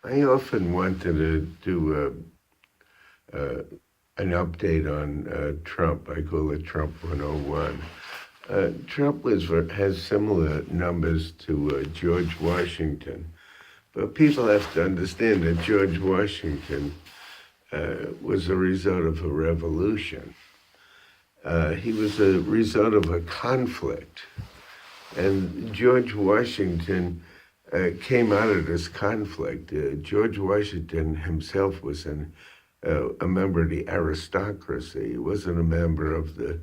I often wanted to do an update on Trump. I call it Trump 101. Trump has similar numbers to George Washington, but people have to understand that George Washington was a result of a revolution. He was a result of a conflict. And George Washington came out of this conflict. George Washington himself was a member of the aristocracy. He wasn't a member of the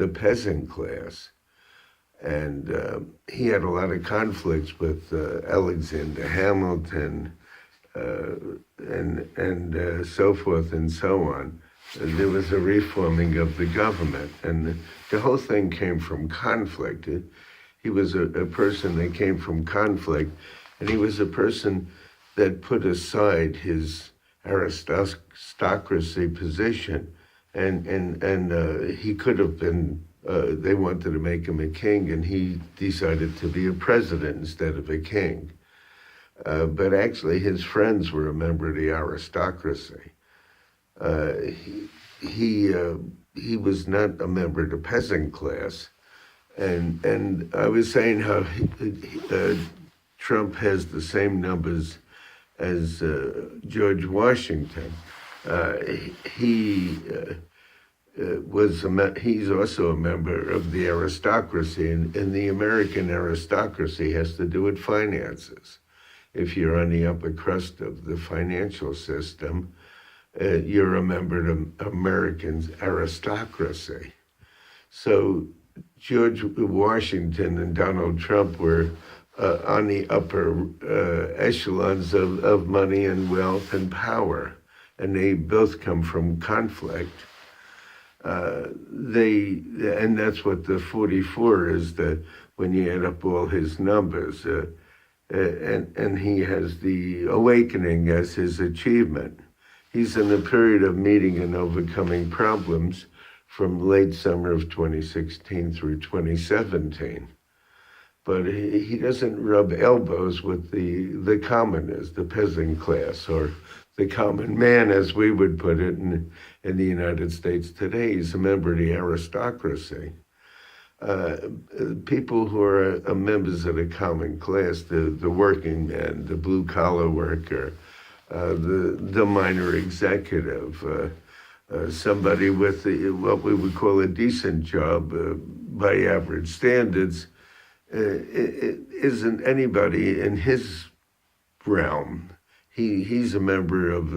peasant class. And he had a lot of conflicts with Alexander Hamilton and so forth and so on. There was a reforming of the government, and the whole thing came from conflict. He was a person that came from conflict, and he was a person that put aside his aristocracy position, and he could have been. They wanted to make him a king, and he decided to be a president instead of a king. But actually, his friends were a member of the aristocracy. Uh, he he was not a member of the peasant class. And I was saying how Trump has the same numbers as George Washington. Uh, he he's also a member of the aristocracy, and the American aristocracy has to do with finances. If you're on the upper crust of the financial system, you're a member of American aristocracy. So George Washington and Donald Trump were on the upper echelons of money and wealth and power, and they both come from conflict. And that's what the 44 is, that when you add up all his numbers, and he has the awakening as his achievement. He's in a period of meeting and overcoming problems from late summer of 2016 through 2017. But he doesn't rub elbows with the commoners, the peasant class, or the common man, as we would put it in the United States today. He's a member of the aristocracy. People who are members of the common class, the working man, the blue-collar worker, the minor executive, somebody with what we would call a decent job by average standards, it isn't anybody in his realm. He's a member of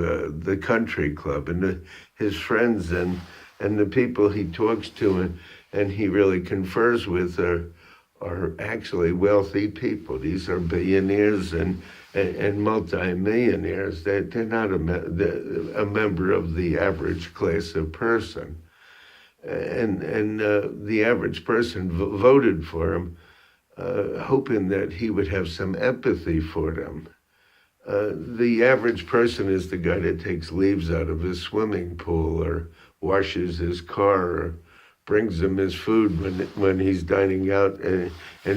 the country club, and his friends and the people he talks to and he really confers with are actually wealthy people. These are billionaires and multimillionaires. They're not a member of the average class of person. And the average person voted for him, hoping that he would have some empathy for them. The average person is the guy that takes leaves out of his swimming pool or washes his car or brings him his food when he's dining out and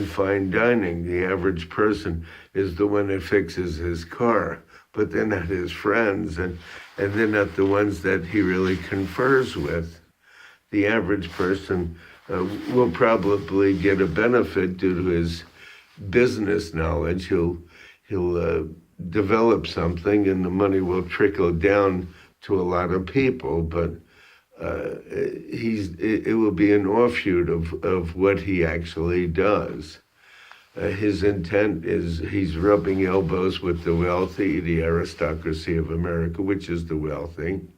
fine dining. The average person is the one that fixes his car, but they're not his friends, and they're not the ones that he really confers with. The average person will probably get a benefit due to his business knowledge. He'll develop something, and the money will trickle down to a lot of people, but it will be an offshoot of what he actually does. His intent is he's rubbing elbows with the wealthy, the aristocracy of America, which is the wealthy,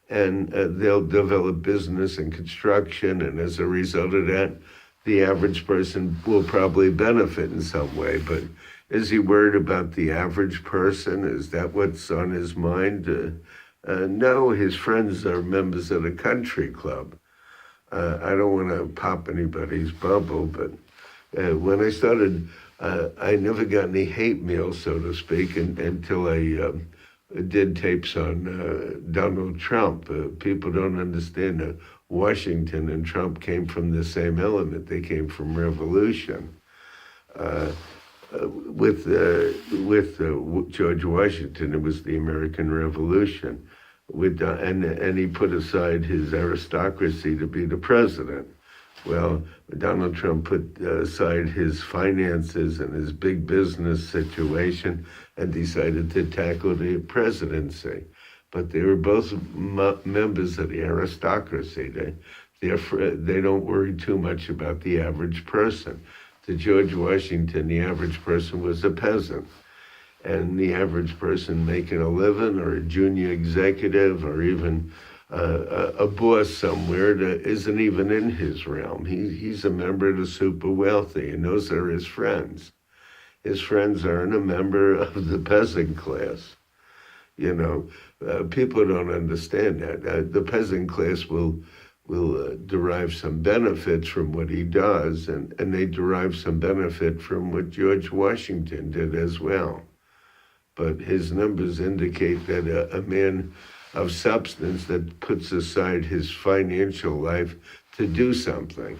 and they'll develop business and construction, and as a result of that, the average person will probably benefit in some way. But is he worried about the average person? Is that what's on his mind? No, his friends are members of the country club. I don't want to pop anybody's bubble, but when I started, I never got any hate mail, so to speak, until I did tapes on Donald Trump. People don't understand that Washington and Trump came from the same element. They came from revolution. with George Washington, it was the American Revolution. And he put aside his aristocracy to be the president. Well, Donald Trump put aside his finances and his big business situation and decided to tackle the presidency. But they were both members of the aristocracy. They don't worry too much about the average person. To George Washington, the average person was a peasant. And the average person making a living, or a junior executive, or even a boss somewhere that isn't even in his realm. He's a member of the super wealthy, and those are his friends. His friends aren't a member of the peasant class. You know, people don't understand that. The peasant class will derive some benefits from what he does, and they derive some benefit from what George Washington did as well. But his numbers indicate that a man of substance that puts aside his financial life to do something.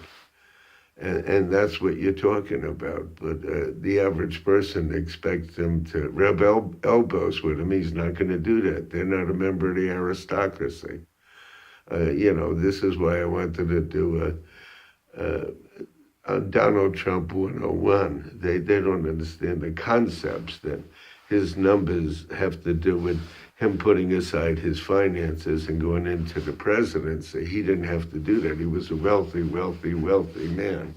And that's what you're talking about. But the average person expects him to rub elbows with him. He's not going to do that. They're not a member of the aristocracy. This is why I wanted to do a Donald Trump 101. They don't understand the concepts that his numbers have to do with him putting aside his finances and going into the presidency. He didn't have to do that. He was a wealthy, wealthy, wealthy man.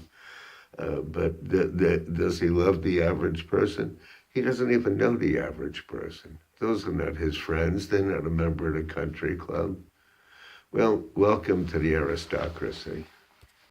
But does he love the average person? He doesn't even know the average person. Those are not his friends. They're not a member of the country club. Well, welcome to the aristocracy.